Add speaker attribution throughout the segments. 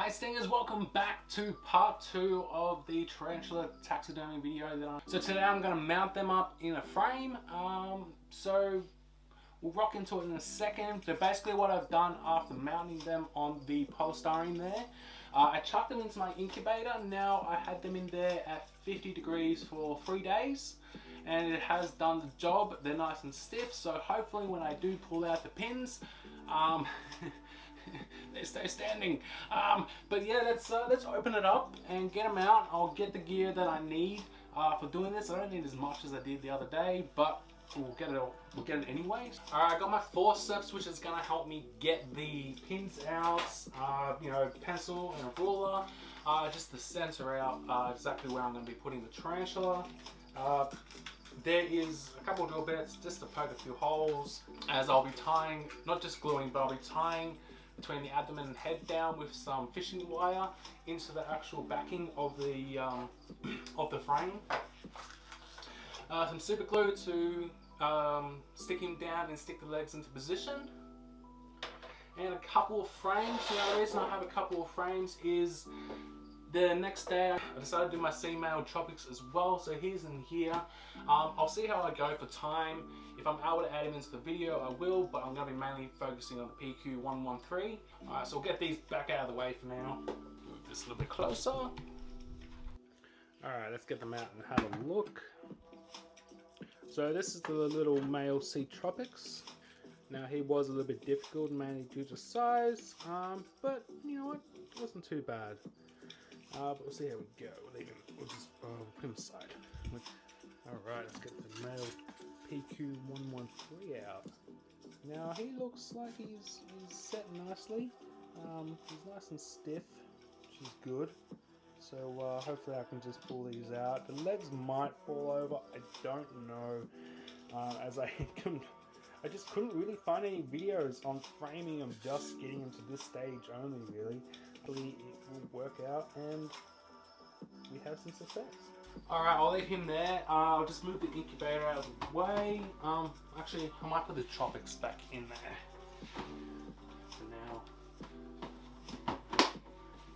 Speaker 1: Hi Stingers, welcome back to part 2 of the tarantula taxidermy video. So today I'm going to mount them up in a frame, so we'll rock into it in a second. So basically what I've done after mounting them on the polystyrene there, I chucked them into my incubator. Now I had them in there at 50 degrees for 3 days and it has done the job. They're nice and stiff, so hopefully when I do pull out the pins, they stay standing. But yeah, let's open it up and get them out. I'll get the gear that I need for doing this. I don't need as much as I did the other day, but we'll get it anyways. Alright, I got my forceps, which is gonna help me get the pins out. You know, pencil and a ruler, just to center out exactly where I'm gonna be putting the tarantula. There is a couple of drill bits just to poke a few holes, as I'll be tying, not just gluing, but I'll be tying between the abdomen and head down with some fishing wire into the actual backing of the frame. Some super glue to stick him down and stick the legs into position. And a couple of frames. Now the reason I have a couple of frames is the next day I decided to do my C-male tropics as well, so here's in here. I'll see how I go for time. If I'm able to add him into the video, I will, but I'm going to be mainly focusing on the Pq113. Alright, so we'll get these back out of the way for now. Move this a little bit closer. Alright, let's get them out and have a look. So this is the little male sea tropics. Now he was a little bit difficult, mainly due to size, but you know what, it wasn't too bad. But we'll see how we go. We'll just put him aside. Alright, let's get the male Pq113 out. Now he looks like he's set nicely. He's nice and stiff, which is good. So hopefully I can just pull these out. The legs might fall over, I don't know. As I just couldn't really find any videos on framing them, just getting them to this stage only, really. Hopefully it will work out and we have some success. Alright, I'll leave him there. I'll just move the incubator out of the way. Actually, I might put the tropics back in there. For now,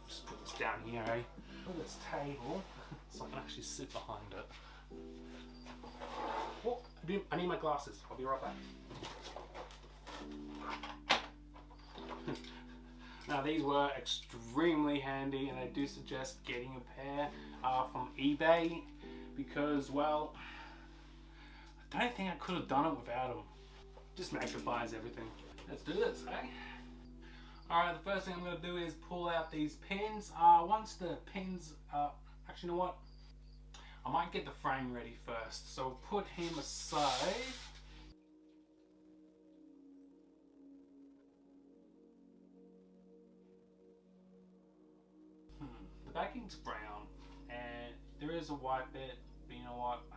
Speaker 1: just put this down here, eh? Put this table so I can actually sit behind it. Oh, I need my glasses. I'll be right back. Now these were extremely handy, and I do suggest getting a pair from eBay because, well, I don't think I could have done it without them. Just magnifies everything. Let's do this, eh? Alright, the first thing I'm going to do is pull out these pins. Once the pins, actually, you know what? I might get the frame ready first. So we'll put him aside. The backing's brown and there is a white bit, but you know what? I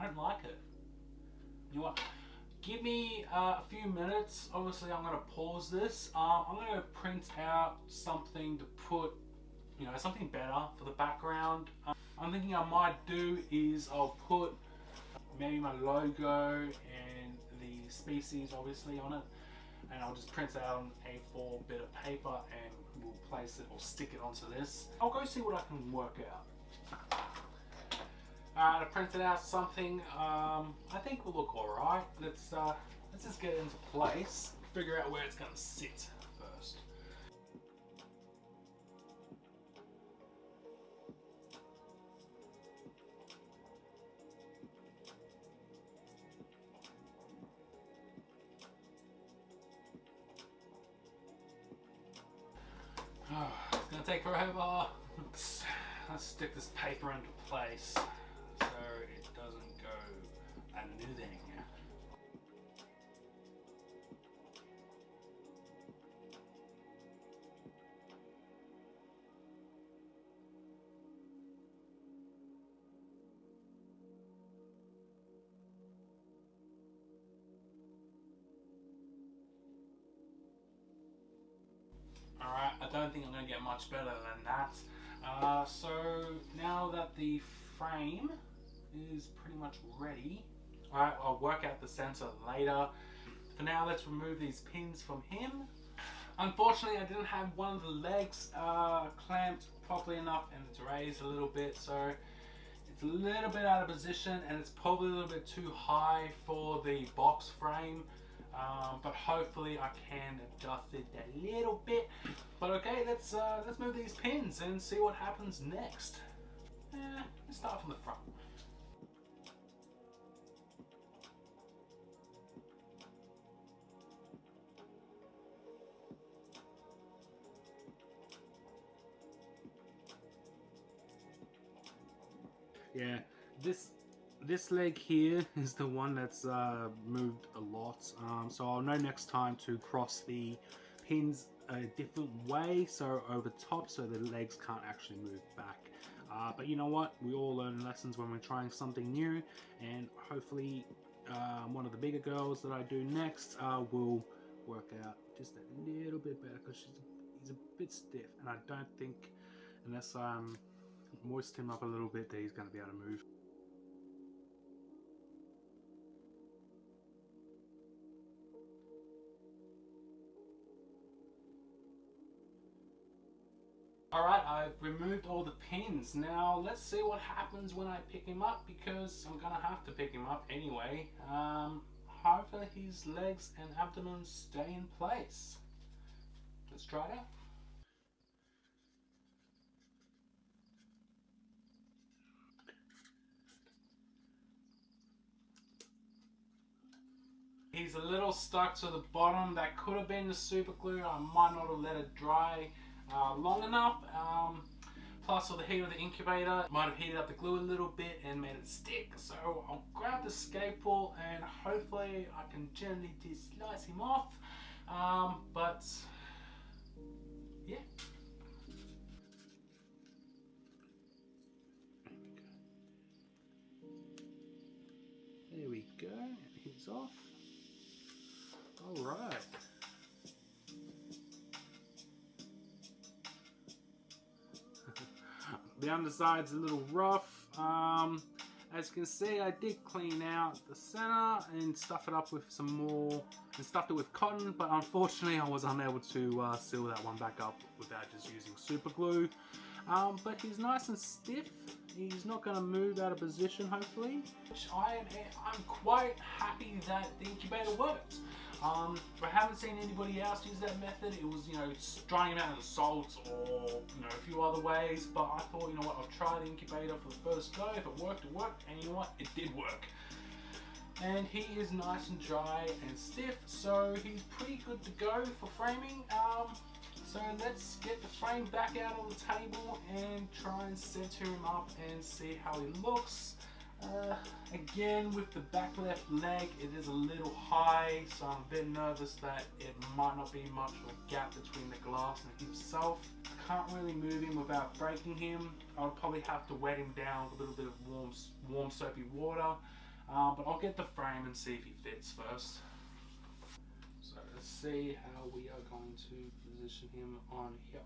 Speaker 1: don't like it. You know what? Give me a few minutes. Obviously I'm going to pause this. I'm going to print out something to put, you know, something better for the background. I'm thinking I might do is I'll put maybe my logo and the species obviously on it, and I'll just print it out on A4 bit of paper and we'll place it or stick it onto this. I'll go see what I can work out. Alright, I printed out something I think will look alright. Let's just get it into place, figure out where it's going to sit first. Oh, it's going to take forever. Let's stick this paper into place so it doesn't go a-moving. Alright, I don't think I'm going to get much better than that. So now that the frame is pretty much ready, Alright, I'll work out the center later. For now, let's remove these pins from him. Unfortunately, I didn't have one of the legs clamped properly enough, and it's raised a little bit, so it's a little bit out of position, and it's probably a little bit too high for the box frame. But hopefully I can adjust it a little bit. But okay, let's move these pins and see what happens next. Let's start from the front. Yeah, this leg here is the one that's moved a lot. So I'll know next time to cross the pins a different way, so over top, so the legs can't actually move back. But you know what? We all learn lessons when we're trying something new, and hopefully one of the bigger girls that I do next will work out just a little bit better, because he's a bit stiff, and I don't think, unless moist him up a little bit, that he's going to be able to move. Alright, I've removed all the pins. Now let's see what happens when I pick him up, because I'm going to have to pick him up anyway. Hopefully his legs and abdomen stay in place. Let's try it out. He's a little stuck to the bottom. That could have been the super glue. I might not have let it dry long enough. Plus, with the heat of the incubator, it might have heated up the glue a little bit and made it stick. So I'll grab the scalpel and hopefully I can gently slice him off. But yeah. There we go. He's off. All right. The underside's a little rough. As you can see, I did clean out the center and stuff it up with some more, and stuffed it with cotton, but unfortunately I was unable to seal that one back up without just using super glue. But he's nice and stiff. He's not going to move out of position, hopefully. Which I'm quite happy that the incubator worked. I haven't seen anybody else use that method. It was, drying him out in salt or, a few other ways. But I thought, you know what, I'll try the incubator for the first go. If it worked, it worked. And you know what, it did work. And he is nice and dry and stiff, so he's pretty good to go for framing. So let's get the frame back out on the table and try and center him up and see how he looks. Again, with the back left leg, it is a little high, so I'm a bit nervous that it might not be much of a gap between the glass and himself. I can't really move him without breaking him. I'll probably have to wet him down with a little bit of warm soapy water. But I'll get the frame and see if he fits first. So let's see how we are going to position him on here.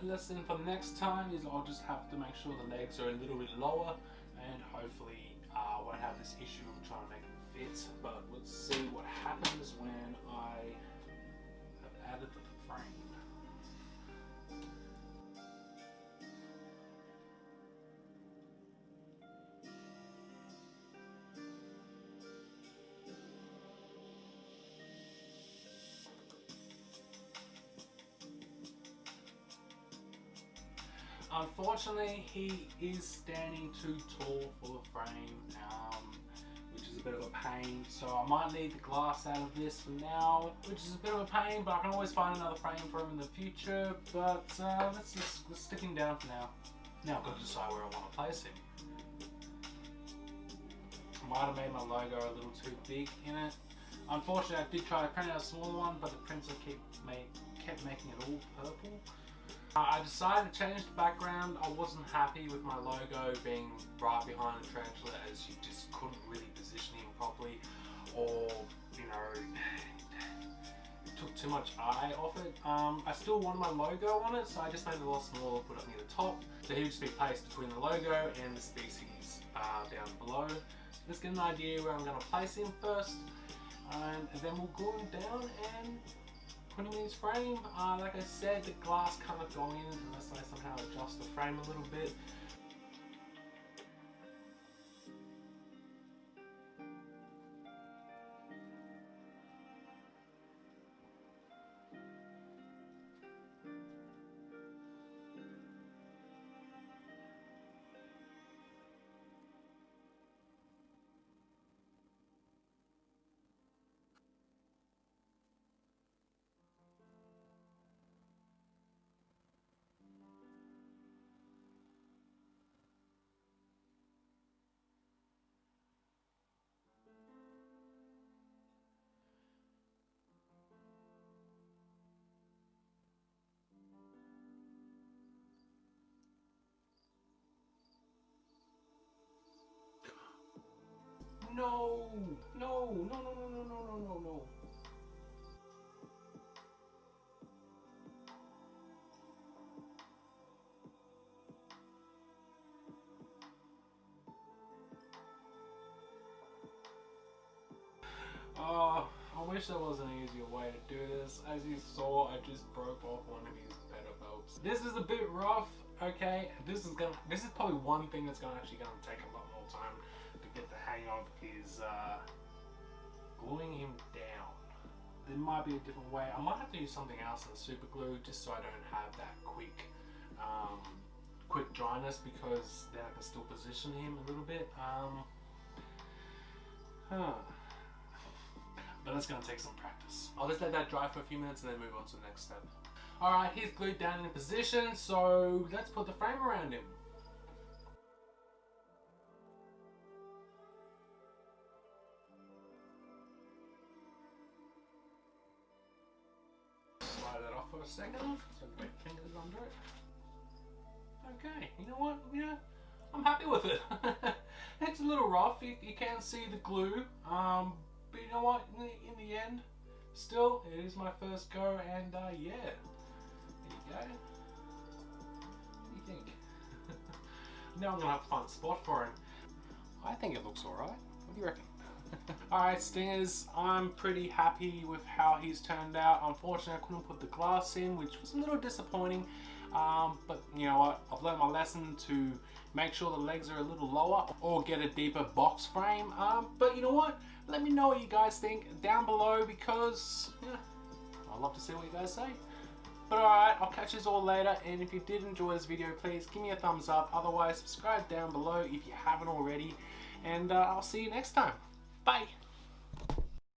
Speaker 1: Lesson for next time is I'll just have to make sure the legs are a little bit lower, and hopefully I won't have this issue of trying to make it fit. But let's see what happens when I have added the frame. Unfortunately, he is standing too tall for the frame, which is a bit of a pain. So I might leave the glass out of this for now, which is a bit of a pain, but I can always find another frame for him in the future. But let's stick him down for now. Now I've got to decide where I want to place him. I might have made my logo a little too big in it. Unfortunately, I did try to print out a smaller one, but the printer kept making it all purple. I decided to change the background. I wasn't happy with my logo being right behind the tarantula, as you just couldn't really position him properly, or too much eye off it. I still want my logo on it, so I just made it a lot smaller, put it near the top. So he'll just be placed between the logo and the species down below. Let's get an idea where I'm going to place him first, and then we'll glue him down and put him in his frame. Like I said, the glass can't go in unless I somehow adjust the frame a little bit. No, no, no, no, no, no, no, no, no. Oh, I wish there was an easier way to do this. As you saw, I just broke off one of his pedipalps. This is a bit rough, okay? This is probably one thing that's actually gonna take a lot more time to get the hang of is gluing him down. There might be a different way. I might have to use something else than super glue just so I don't have that quick dryness, because then I can still position him a little bit. But that's going to take some practice. I'll just let that dry for a few minutes and then move on to the next step. Alright, he's glued down in position, so let's put the frame around him. Slide that off for a second, so my fingers under it. Okay, you know what? Yeah, I'm happy with it. It's a little rough, you can see the glue. But you know what, in the end, still, it is my first go, and yeah, there you go. What do you think? Now I'm going to have to find a spot for him. I think it looks alright. What do you reckon? Alright, Stingers, I'm pretty happy with how he's turned out. Unfortunately, I couldn't put the glass in, which was a little disappointing. But you know what, I've learned my lesson to make sure the legs are a little lower or get a deeper box frame. But you know what, let me know what you guys think down below, because yeah, I'd love to see what you guys say. But alright, I'll catch you all later, and if you did enjoy this video, please give me a thumbs up. Otherwise, subscribe down below if you haven't already, and I'll see you next time. Bye!